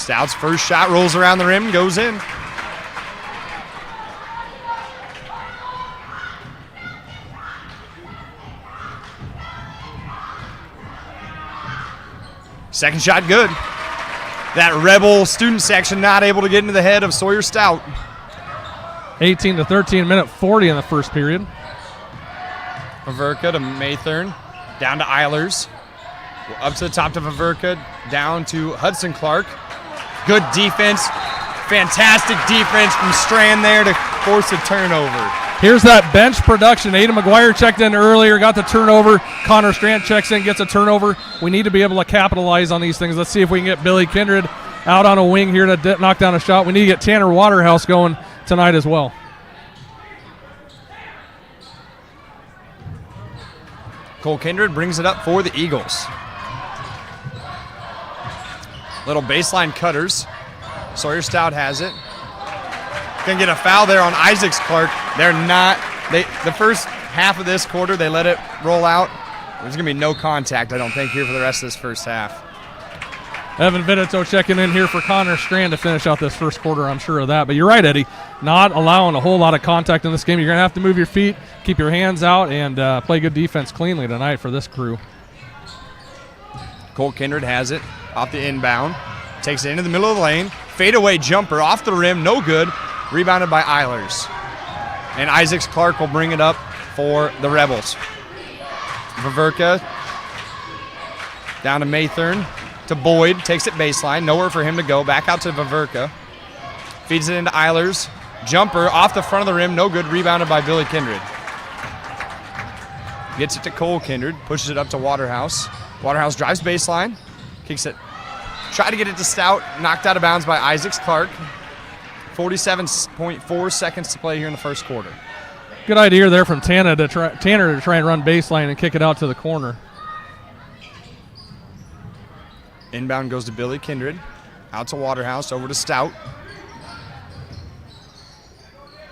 Stout's first shot rolls around the rim, goes in. Second shot good. That Rebel student section not able to get into the head of Sawyer Stout. 18-13, minute 40 in the first period. Vaverka to Mathern, down to Eilers. Up to the top to Vaverka, down to Hudson Clark. Good defense, fantastic defense from Strand there to force a turnover. Here's that bench production. Aiden McGuire checked in earlier, got the turnover. Connor Strand checks in, gets a turnover. We need to be able to capitalize on these things. Let's see if we can get Billy Kindred out on a wing here to knock down a shot. We need to get Tanner Waterhouse going tonight as well. Cole Kindred brings it up for the Eagles. Little baseline cutters. Sawyer Stout has it. Gonna get a foul there on Isaacs Clark. They're not, the first half of this quarter, they let it roll out. There's gonna be no contact, I don't think, here for the rest of this first half. Evan Vitito checking in here for Connor Strand to finish out this first quarter, I'm sure of that. But you're right, Eddie, not allowing a whole lot of contact in this game. You're gonna have to move your feet, keep your hands out, and play good defense cleanly tonight for this crew. Cole Kindred has it off the inbound, takes it into the middle of the lane, fadeaway jumper off the rim, no good. Rebounded by Eilers. And Isaacs Clark will bring it up for the Rebels. Vaverka down to Mathern to Boyd. Takes it baseline. Nowhere for him to go. Back out to Vaverka. Feeds it into Eilers. Jumper off the front of the rim. No good. Rebounded by Billy Kindred. Gets it to Cole Kindred. Pushes it up to Waterhouse. Waterhouse drives baseline. Kicks it. Try to get it to Stout. Knocked out of bounds by Isaacs Clark. 47.4 seconds to play here in the first quarter. Good idea there from Tanner to try and run baseline and kick it out to the corner. Inbound goes to Billy Kindred. Out to Waterhouse, over to Stout.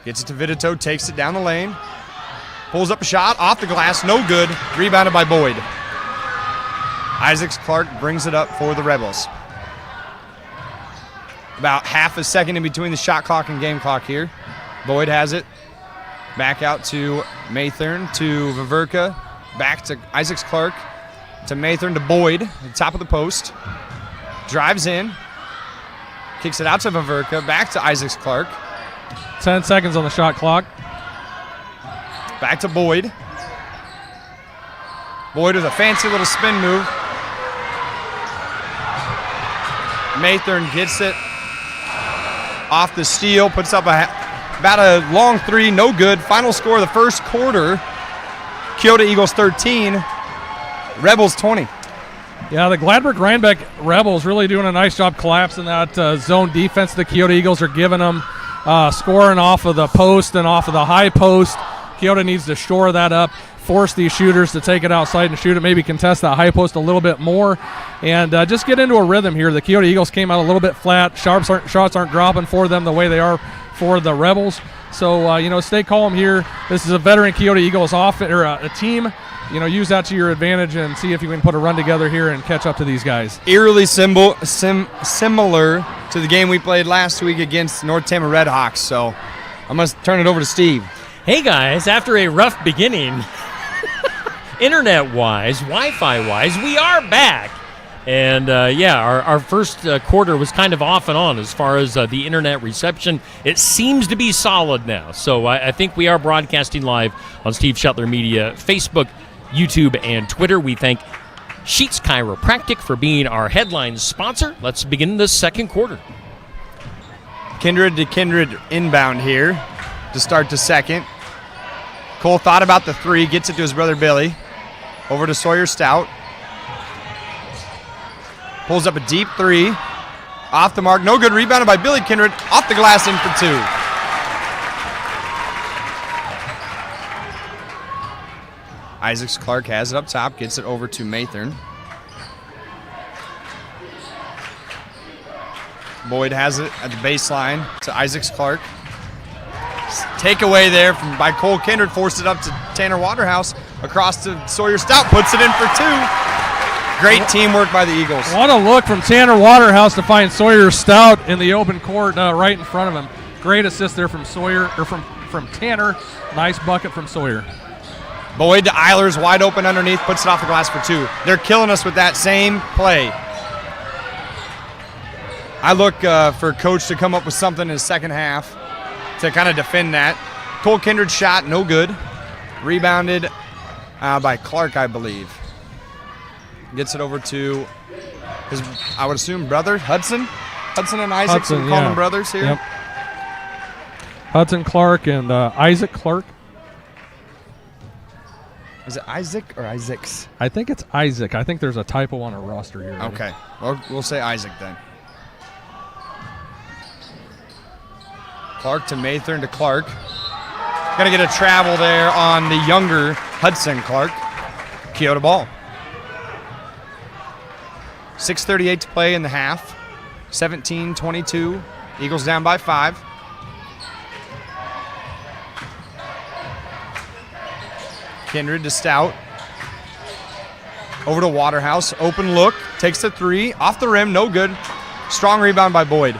Gets it to Vitito, takes it down the lane. Pulls up a shot, off the glass, no good. Rebounded by Boyd. Isaacs Clark brings it up for the Rebels. About half a second in between the shot clock and game clock here. Boyd has it. Back out to Mathern, to Vaverka. Back to Isaacs Clark. To Mathern, to Boyd, at the top of the post. Drives in. Kicks it out to Vaverka. Back to Isaacs Clark. 10 seconds on the shot clock. Back to Boyd. Boyd with a fancy little spin move. Mathern gets it off the steal, puts up about a long three, no good. Final score of the first quarter, Keota Eagles 13, Rebels 20. Yeah, the Gladbrook-Rhinebeck Rebels really doing a nice job collapsing that zone defense the Keota Eagles are giving them, scoring off of the post and off of the high post. Keota needs to shore that up, force these shooters to take it outside and shoot it, maybe contest that high post a little bit more, and just get into a rhythm here. The Keota Eagles came out a little bit flat. Shots aren't dropping for them the way they are for the Rebels. So, stay calm here. This is a veteran Keota Eagles a team. Use that to your advantage and see if you can put a run together here and catch up to these guys. Eerily similar to the game we played last week against North Tama Redhawks. So I'm going to turn it over to Steve. Hey, guys, after a rough beginning, internet-wise, Wi-Fi-wise, we are back. And, our first quarter was kind of off and on as far as the internet reception. It seems to be solid now. So I think we are broadcasting live on Steve Shetler Media, Facebook, YouTube, and Twitter. We thank Sheets Chiropractic for being our headline sponsor. Let's begin the second quarter. Kindred to Kindred inbound here to start the second. Cole thought about the three, gets it to his brother Billy. Over to Sawyer Stout. Pulls up a deep three. Off the mark, no good. Rebounded by Billy Kindred. Off the glass, in for two. Isaacs Clark has it up top, gets it over to Mathern. Boyd has it at the baseline to Isaacs Clark. Takeaway there by Cole Kindred, forced it up to Tanner Waterhouse. Across to Sawyer Stout, puts it in for two. Great teamwork by the Eagles. What a look from Tanner Waterhouse to find Sawyer Stout in the open court right in front of him. Great assist there from Sawyer, or from Tanner. Nice bucket from Sawyer. Boyd to Eilers, wide open underneath, puts it off the glass for 2. They're killing us with that same play. I look for Coach to come up with something in the second half to kind of defend that. Cole Kindred's shot, no good. Rebounded by Clark, I believe. Gets it over to his, I would assume, brother, Hudson? Hudson and Isaac, so we call them brothers here. Yep. Hudson Clark and Isaac Clark. Is it Isaac or Isaacs? I think it's Isaac. I think there's a typo on our roster here. Okay. Well, we'll say Isaac then. Clark to Mathern to Clark. Going to get a travel there on the younger Hudson Clark. Keota ball. 6:38 to play in the half. 17-22. Eagles down by 5. Kindred to Stout. Over to Waterhouse. Open look. Takes the 3. Off the rim. No good. Strong rebound by Boyd.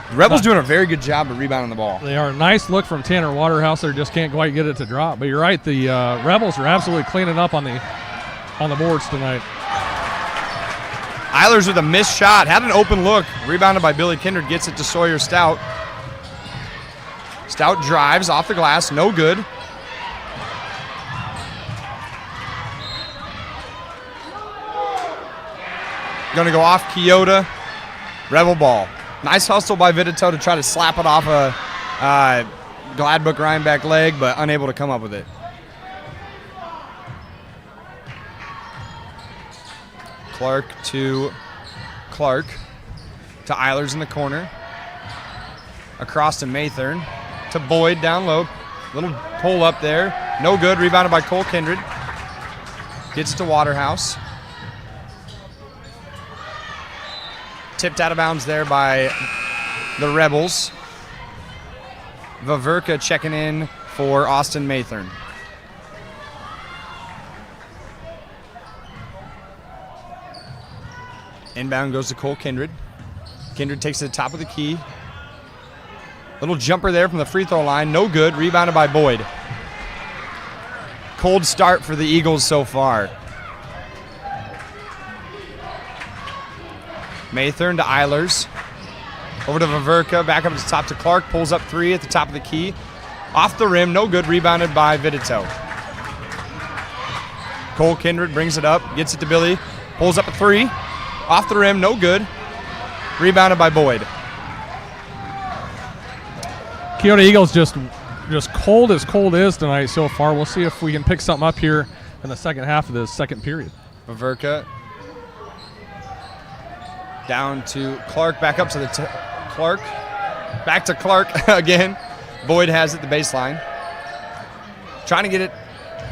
The Rebels doing a very good job of rebounding the ball. They are. Nice look from Tanner Waterhouse. They just can't quite get it to drop. But you're right. The Rebels are absolutely cleaning up on the boards tonight. Eilers with a missed shot. Had an open look. Rebounded by Billy Kindred. Gets it to Sawyer Stout. Stout drives off the glass. No good. Going to go off Keota. Rebel ball. Nice hustle by Vitito to try to slap it off a Gladbrook Rhinebeck leg, but unable to come up with it. Clark to Eilers in the corner. Across to Mathern. To Boyd down low. Little pull up there. No good. Rebounded by Cole Kindred. Gets to Waterhouse. Tipped out of bounds there by the Rebels. Vaverka checking in for Austin Mathern. Inbound goes to Cole Kindred. Kindred takes it to the top of the key. Little jumper there from the free throw line. No good. Rebounded by Boyd. Cold start for the Eagles so far. Mathern to Eilers. Over to Vaverka. Back up to the top to Clark. Pulls up 3 at the top of the key. Off the rim. No good. Rebounded by Vitito. Cole Kindred brings it up. Gets it to Billy. Pulls up a 3. Off the rim. No good. Rebounded by Boyd. Keota Eagles just cold as cold is tonight so far. We'll see if we can pick something up here in the second half of the second period. Vaverka. Down to Clark, back up to the Clark. Back to Clark again. Boyd has it, the baseline. Trying to get it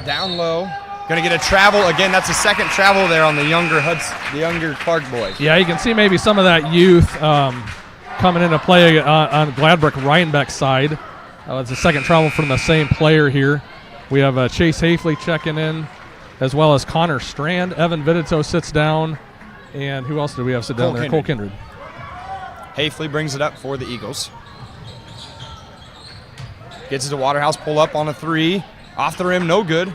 down low. Going to get a travel. Again, that's the second travel there on the younger Clark boy. Yeah, you can see maybe some of that youth coming into play on Gladbrook Rhinebeck's side. It's the second travel from the same player here. We have Chase Hafley checking in, as well as Connor Strand. Evan Vitito sits down. And who else do we have sit down there? Cole Kindred. Hafley brings it up for the Eagles. Gets it to Waterhouse, pull up on a 3. Off the rim, no good.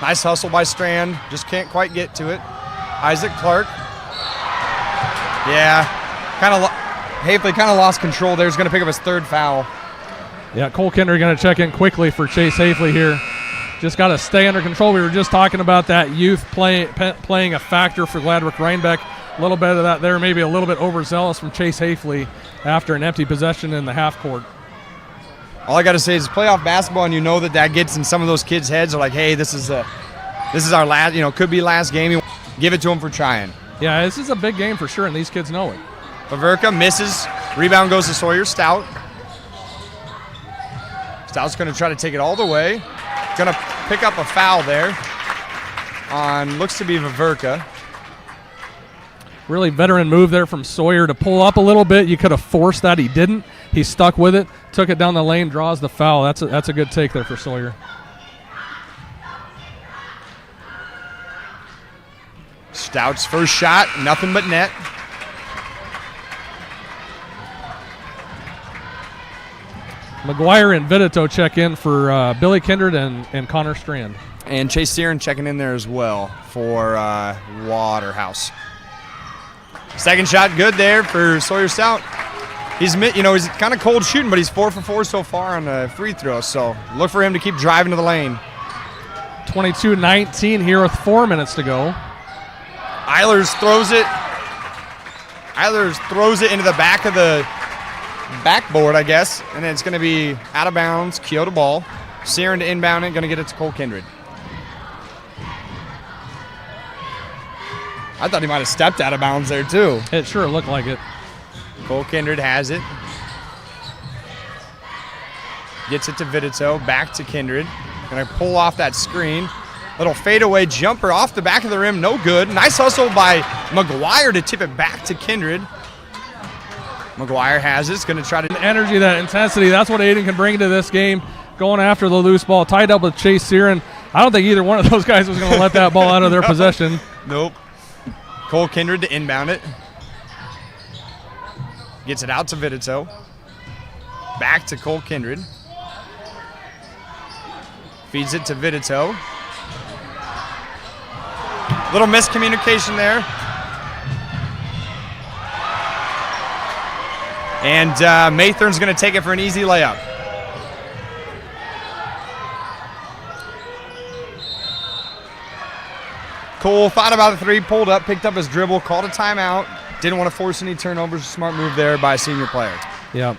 Nice hustle by Strand. Just can't quite get to it. Isaac Clark. Yeah. Hafley kind of lost control there. He's going to pick up his 3rd foul. Yeah, Cole Kindred going to check in quickly for Chase Hafley here. Just got to stay under control. We were just talking about that youth playing a factor for Gladbrook Rhinebeck. A little bit of that there, maybe a little bit overzealous from Chase Hafley after an empty possession in the half court. All I got to say is playoff basketball, and you know that gets in some of those kids' heads. They're like, hey, this is our last, could be last game. Give it to them for trying. Yeah, this is a big game for sure, and these kids know it. Vaverka misses. Rebound goes to Sawyer Stout. Stout's going to try to take it all the way. Going to pick up a foul there on, looks to be Vaverka. Really veteran move there from Sawyer to pull up a little bit. You could have forced that. He didn't. He stuck with it, took it down the lane, draws the foul. That's a good take there for Sawyer. Stout's first shot, nothing but net. McGuire and Vidito check in for Billy Kindred and Connor Strand. And Chase Searon checking in there as well for Waterhouse. Second shot good there for Sawyer Stout. He's kind of cold shooting, but he's 4 for 4 so far on the free throw. So look for him to keep driving to the lane. 22-19 here with 4 minutes to go. Eilers throws it into the back of the backboard, I guess, and it's going to be out of bounds. Keota ball. Searon to inbound it, going to get it to Cole Kindred. I thought he might have stepped out of bounds there too. It sure looked like it. Cole Kindred has it. Gets it to Vidito. Back to Kindred. Going to pull off that screen. Little fadeaway jumper off the back of the rim. No good. Nice hustle by McGuire to tip it back to Kindred. McGuire has it. It's going to try to... The energy, that intensity, that's what Aiden can bring to this game. Going after the loose ball. Tied up with Chase Searon. I don't think either one of those guys was going to let that ball out of their possession. Nope. Cole Kindred to inbound it. Gets it out to Vidito. Back to Cole Kindred. Feeds it to Vidito. Little miscommunication there. And Mathern's going to take it for an easy layup. Cole thought about the three, pulled up, picked up his dribble, called a timeout. Didn't want to force any turnovers. Smart move there by a senior player. Yeah.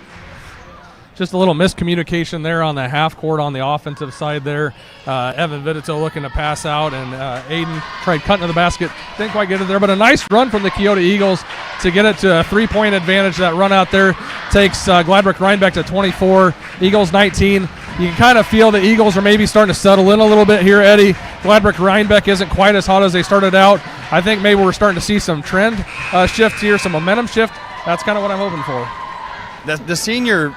Just a little miscommunication there on the half court on the offensive side there. Evan Vidito looking to pass out, and Aiden tried cutting to the basket. Didn't quite get it there, but a nice run from the Keota Eagles to get it to a three-point advantage. That run out there takes Gladbrook Rhinebeck to 24, Eagles 19. You can kind of feel the Eagles are maybe starting to settle in a little bit here, Eddie. Gladbrook Rhinebeck isn't quite as hot as they started out. I think maybe we're starting to see some trend shift here, some momentum shift. That's kind of what I'm hoping for. The senior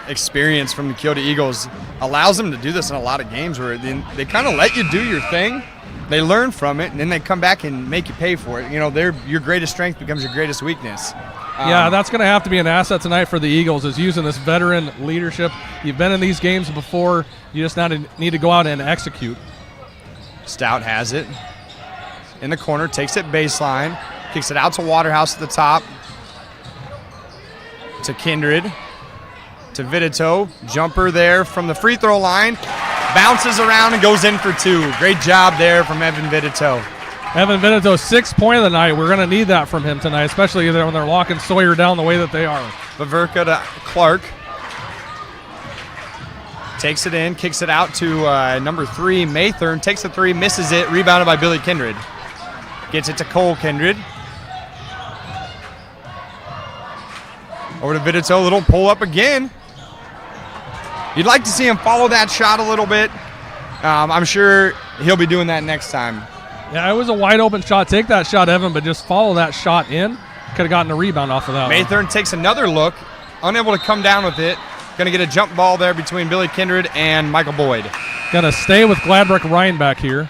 experience from the Keota Eagles allows them to do this in a lot of games where they kind of let you do your thing. They learn from it, and then they come back and make you pay for it. You know, your greatest strength becomes your greatest weakness. Yeah, that's going to have to be an asset tonight for the Eagles, is using this veteran leadership. You've been in these games before. You just need to go out and execute. Stout has it. In the corner, takes it baseline. Kicks it out to Waterhouse at the top. To Kindred. To Vidito. Jumper there from the free throw line. Bounces around and goes in for two. Great job there from Evan Vidito. Evan Vidito, 6 point of the night. We're going to need that from him tonight, especially when they're locking Sawyer down the way that they are. Vaverka to Clark. Takes it in, kicks it out to number 3, Mathern. Takes the three, misses it. Rebounded by Billy Kindred. Gets it to Cole Kindred. Over to Vidito, little pull up again. You'd like to see him follow that shot a little bit. I'm sure he'll be doing that next time. Yeah, it was a wide open shot. Take that shot, Evan, but just follow that shot in. Could have gotten a rebound off of that one. Mathern takes another look, unable to come down with it. Going to get a jump ball there between Billy Kindred and Michael Boyd. Going to stay with Gladbrook Rhinebeck here.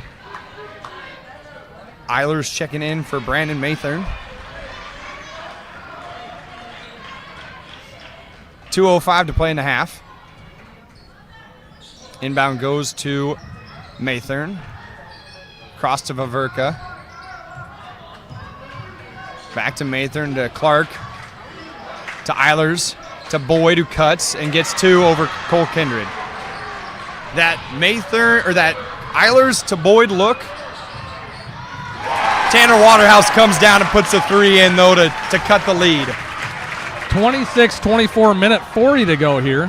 Eilers checking in for Brandon Mathern. 2:05 to play in the half. Inbound goes to Mathern. Cross to Vaverka. Back to Mathern to Clark. To Eilers. To Boyd, who cuts and gets two over Cole Kindred. That Mathern, or that Eilers to Boyd look. Tanner Waterhouse comes down and puts a three in, though, to cut the lead. 26-24, minute 40 to go here.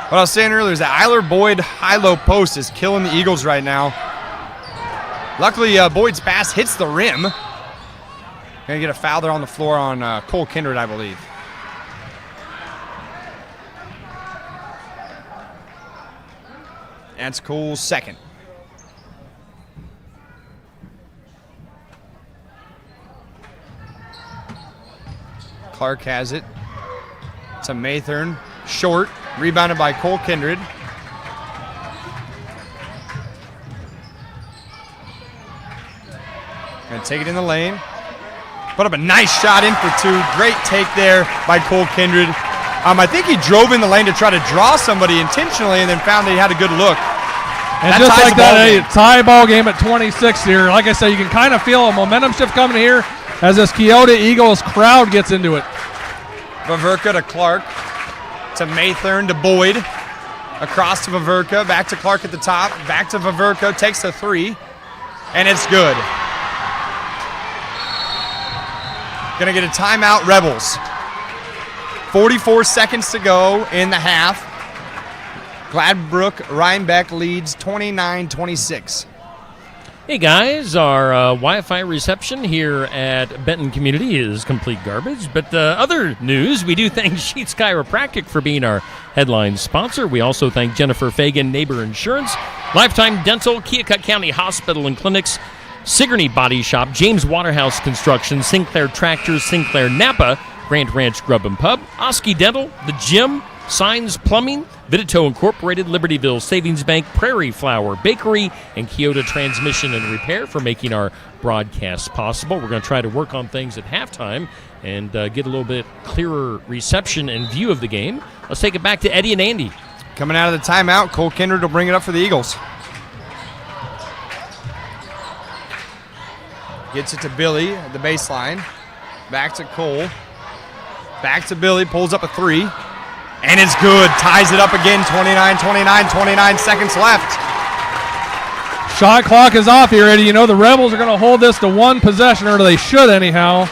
What I was saying earlier is that Eiler Boyd high-low post is killing the Eagles right now. Luckily, Boyd's pass hits the rim. Going to get a foul there on the floor on Cole Kindred, I believe. That's Cole's second. Clark has it. To Mathern. Short. Rebounded by Cole Kindred. Gonna take it in the lane. Put up a nice shot in for 2. Great take there by Cole Kindred. I think he drove in the lane to try to draw somebody intentionally and then found that he had a good look. And that just ties like the ball that, a game. tie ball game at 26 here. Like I said, you can kind of feel a momentum shift coming here as this Keota Eagles crowd gets into it. Vaverka to Clark. To Maythorn to Boyd. Across to Vaverka. Back to Clark at the top. Back to Vaverka. Takes the 3. And it's good. Gonna get a timeout, Rebels. 44 seconds to go in the half. Gladbrook Rhinebeck leads 29-26. Hey guys, our Wi-Fi reception here at Benton Community is complete garbage. But other news, we do thank Sheets Chiropractic for being our headline sponsor. We also thank Jennifer Fagan, Neighbor Insurance, Lifetime Dental, Keokuk County Hospital and Clinics, Sigourney Body Shop, James Waterhouse Construction, Sinclair Tractors, Sinclair Napa, Grant Ranch Grub and Pub, Oski Dental, The Gym, Signs Plumbing, Vidito Incorporated, Libertyville Savings Bank, Prairie Flower Bakery, and Keota Transmission and Repair for making our broadcast possible. We're going to try to work on things at halftime and get a little bit clearer reception and view of the game. Let's take it back to Eddie and Andy. Coming out of the timeout, Cole Kindred will bring it up for the Eagles. Gets it to Billy at the baseline. Back to Cole. Back to Billy, pulls up a 3. And it's good. Ties it up again, 29-29, 29 seconds left. Shot clock is off here, Eddie. You know the Rebels are going to hold this to 1 possession, or they should anyhow.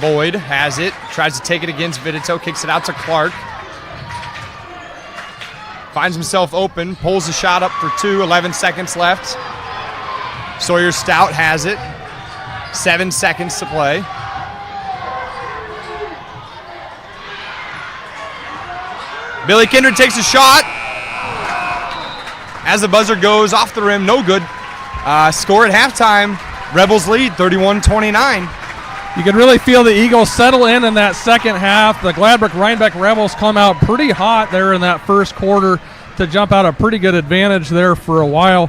Boyd has it. Tries to take it against Vidito. Kicks it out to Clark. Finds himself open. Pulls the shot up for 2. 11 seconds left. Sawyer Stout has it. 7 seconds to play. Billy Kindred takes a shot. As the buzzer goes off the rim, no good. Score at halftime. Rebels lead 31-29. You can really feel the Eagles settle in that second half. The Gladbrook Rhinebeck Rebels come out pretty hot there in that first quarter to jump out a pretty good advantage there for a while.